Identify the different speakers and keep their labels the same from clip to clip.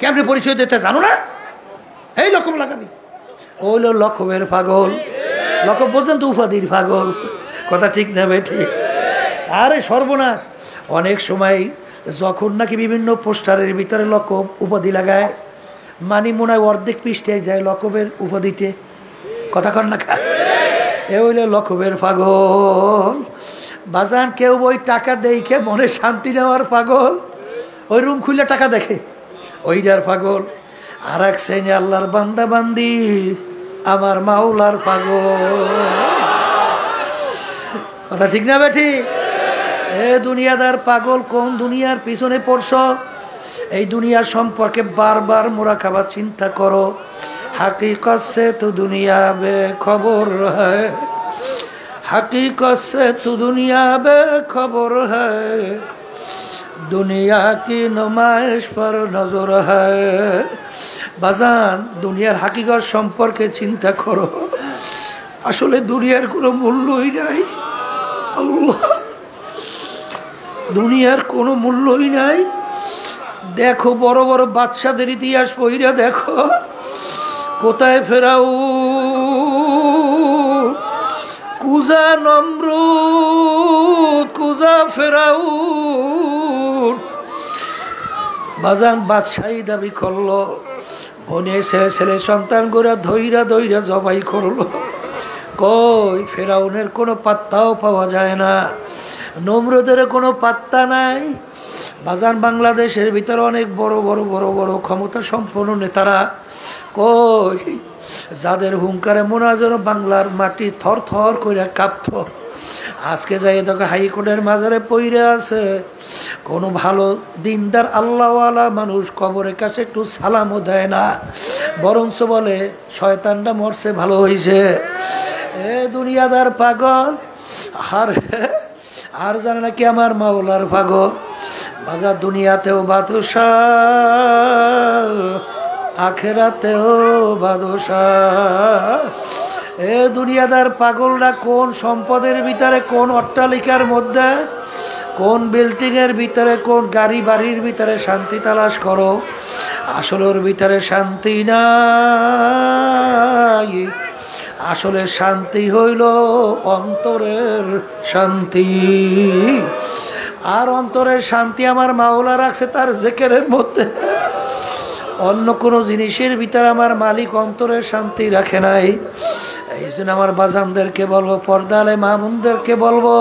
Speaker 1: কেমনে পরিচয় দিতে জানো না? এই লকব লাগাবি, ওইল লকবের পাগল। লকব বোঝেন তো, উপাধির পাগল। কথা ঠিক না ভাই? ঠিক। আরে সর্বনাশ, অনেক সময় যখন নাকি বিভিন্ন পোস্টারের ভিতরে লকব উপাধি লাগায়, মানি মনে হয় অর্ধেক পৃষ্ঠায় যায় লকবের উপাধিতে। কথা কন না? এ হইল লকবের পাগল। বাজান কেউ ওই টাকা দেখে মনে শান্তি নেওয়ার পাগল, ওই রুম খুলে টাকা দেখে, ওইটার পাগল। আর এক শ্রেণী আল্লাহর বান্দা বান্দি আমার মাওলার পাগল। কথা ঠিক না বেঠি? এ দুনিয়াদার পাগল, কোন দুনিয়ার পিছনে পড়ছ? এই দুনিয়ার সম্পর্কে বারবার মুরাকাবা চিন্তা করো। हकीकत से तो दुनिया बेखबर है, हकीकत से तो दुनिया बेखबर है, दुनिया की नुमाइश पर नजर है। बाजान दुनियार हकीकत सम्पर्के चिंता करो, आसले दुनियार कोनो मूल्यई नाई। अल्लाह, दुनियार कोनो मूल्यई नाई। देखो बड़ बड़ बादशाहदेर इतिहास पढ़िया देखो, কোথায় ফেরাউন, কুজা নমরুদ, কুজা ফেরাউন। বাজান বাদশাহী দাবি করলো, বনে ছেলে সন্তান গোরা ধৈরা ধৈরা জবাই করলো। কই ফেরাউনের কোনো পাত্তাও পাওয়া যায় না, নমরুদের কোনো পাত্তা নাই। বাজান বাংলাদেশের ভিতরে অনেক বড় বড় বড় বড় ক্ষমতা সম্পন্ন নেতারা কই, যাদের হুঙ্কারে মনে হয় যেন বাংলার মাটি থর থর করে কাঁপত। আজকে যাই দেখো হাইকোর্টের মাজারে পইরে আছে। কোনো ভালো দিনদার আল্লাহওয়ালা মানুষ কবরের কাছে একটু সালামও দেয় না, বরঞ্চ বলে শয়তানটা মরছে ভালো হয়েছে। এ দুনিয়াদার পাগল, আর জানে নাকি আমার মাওলার পাগল। বাজার দুনিয়াতেও বাদশাহ, আখেরাতেও বাদশাহ। এ দুনিয়াদার পাগলরা কোন সম্পদের ভিতরে, কোন অট্টালিকার মধ্যে, কোন বিল্ডিং এর ভিতরে, কোন গাড়ি বাড়ির ভিতরে শান্তি তালাশ করো, আসলে ওর ভিতরে শান্তি নাই। আসলে শান্তি হইল অন্তরের শান্তি। আর অন্তরের শান্তি আমার মাওলা রাখছে তার জিকিরের মধ্যে। অন্য কোনো জিনিসের ভিতরে আমার মালিক অন্তরের শান্তি রাখে নাই। এই জন্য আমার বাজানদেরকে বলবো, পর্দালে মামুনদেরকে বলবো,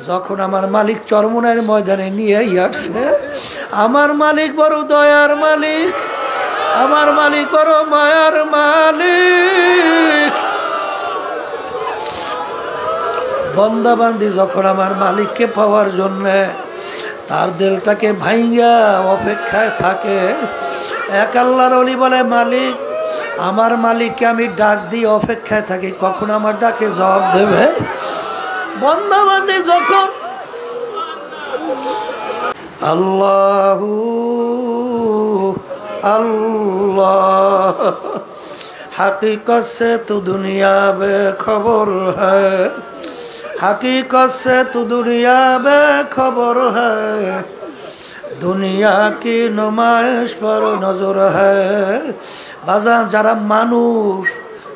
Speaker 1: যখন আমার মালিক চরমনের ময়দানে নিয়ে আসছে, আমার মালিক বড় দয়ার মালিক, আমার মালিক বড় মায়ার মালিক। বন্দাবান্দি যখন আমার মালিককে পাওয়ার জন্য তার দিলটাকে ভাইঙ্গা অপেক্ষায় থাকে, এক আল্লাহর ওলি বলে, মালিক, আমার মালিককে আমি ডাক দিয়ে অপেক্ষায় থাকি কখন আমার ডাকে জবাব দেবে। বন্দাবান্দি যখন আল্লাহু अल्लाह हकीकत से तो दुनिया बेखबर है, हकीकत से तो दुनिया बेखबर है, दुनिया की नुमाइश पर नजर है। बाजान যারা মানুষ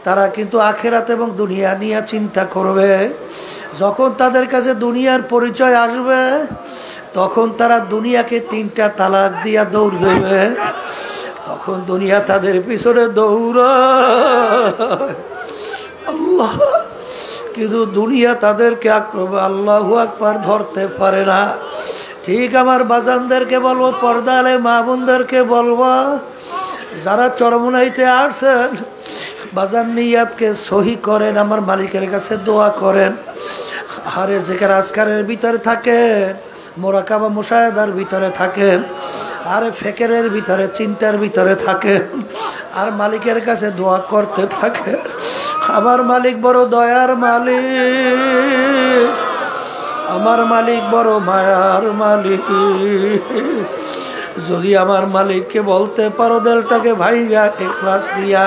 Speaker 1: তারা কিন্তু আখিরাত এবং দুনিয়া নিয়ে চিন্তা করবে। যখন তাদের কাছে দুনিয়ার পরিচয় আসবে তখন তারা দুনিয়াকে তিনটা তালাক দিয়া দৌড় দেবে। তখন দুনিয়া তাদের পিছনে দৌড়ায় আল্লাহ, কিন্তু দুনিয়া তাদেরকে আল্লাহু আকবার ধরতে পারে না। ঠিক আমার বাজানদেরকে বলবো, পর্দালে মা বোনদেরকে বলবো, যারা চরমনাইতে আসছেন বাজান নিয়াতকে সহি করেন, আমার মালিকের কাছে দোয়া করেন। আরে জিকির আজকারের ভিতরে থাকেন, মোরাকাবা মুশাহাদার ভিতরে থাকেন, আরে ফিকিরের ভিতরে চিন্তার ভিতরে থাকেন, আর মালিকের কাছে দোয়া করতে থাকেন। আমার মালিক বড় দয়ার মালিক, আমার মালিক বড় মায়ার মালিক। যদি আমার মালিককে বলতে পারো দিলটাকে ভাইয়া ইখলাস দিয়া,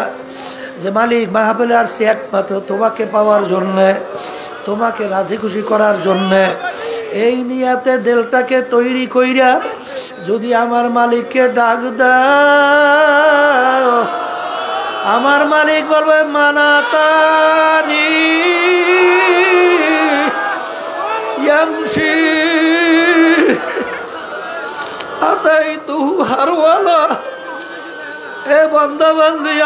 Speaker 1: যে মালিক মাহফিলে আসছি একমাত্র তোমাকে পাওয়ার জন্যে, তোমাকে রাজি খুশি করার জন্যে, এই নিয়াতে দিলটাকে তৈরি কইরা যদি আমার মালিককে ডাক দাও, আমার মালিক বলবে মানাতানি ইয়ামশি আতাইতু হারওয়ালা। এ বান্দা বান্দি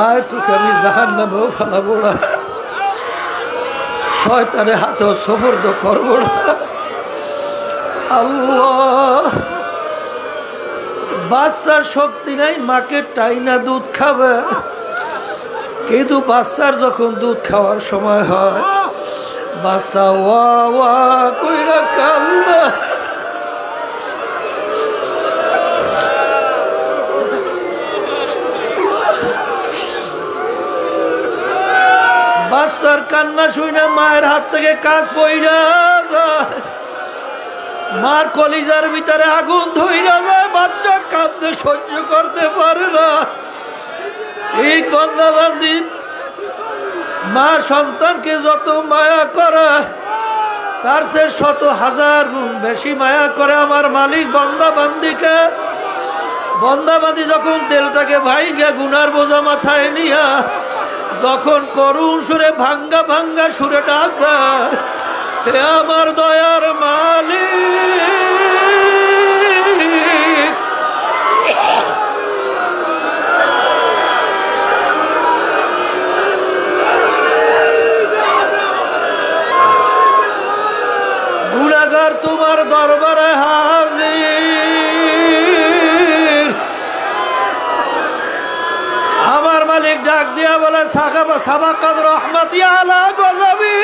Speaker 1: আয় তোকে আমি জাহান্নামেও ফেলাবো না, শয়তানের হাতেও সবর্দ করবো না। আল্লাহ, বাচ্চার শক্তি নাই, মাকে টাইনা দুধ খাবে, কিন্তু বাচ্চার যখন দুধ খাওয়ার সময় হয় বাচ্চা ওয়া ওয়া কইরা কান্দে। বাচ্চার কান্না শুনে মায়ের হাত থেকে কাজ পইরা যায়, মার কলিজার ভিতরে আগুন ধইরা যায়, বাচ্চা কাঁদতে সহ্য করতে পারে না। এই বান্দাবান্দি মা সন্তানকে যত মায়া করে তার সে শত হাজার গুণ বেশি মায়া করে আমার মালিক বান্দাবান্দিকে। বান্দাবান্দি যখন তেলটাকে ভাইঙ্গা গুনার বোঝা মাথায় নিয়া যখন করুণ সুরে ভাঙ্গা ভাঙ্গা সুরে ডাক দেয়, হে আমার দয়ার মালিক, গুনাহগার তোমার দরবারে হাজির। আমার মালিক ডাক দিয়া বলে সাবাকাত রহমতি আলা গজবি।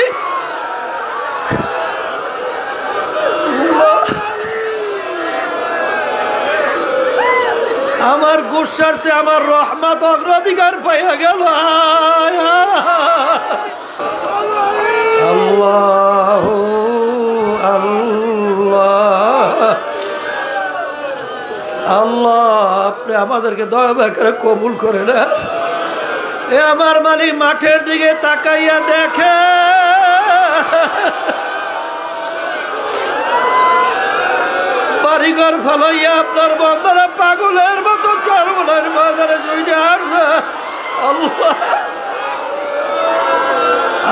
Speaker 1: আমার গুসার সে আমার রহমত অগ্রাধিকার পাইয়া গেল। আল্লাহ আল্লাহ আল্লাহ, আপনি আমাদেরকে দয়া করে কবুল করে না। এ আমার মালিক মাঠের দিকে তাকাইয়া দেখে বাড়িঘর ফলাইয়া আপনার বান্দারা পাগলের মতো চরমনের বাজারে চলে আসবে। আল্লাহ,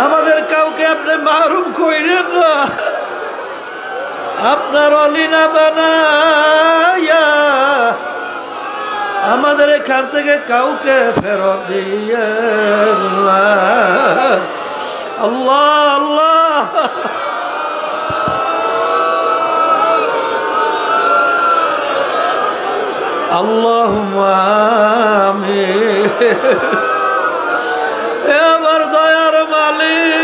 Speaker 1: আমাদের কাউকে আপনি মাহরুম কইরেন না, আপনার অলিনা বানাইয়া আমাদের এখান থেকে কাউকে ফেরত দিয়েন না। আল্লাহ আল্লাহ, আল্লাহুম্মা আমিন। এ আমার দয়ার মালিক,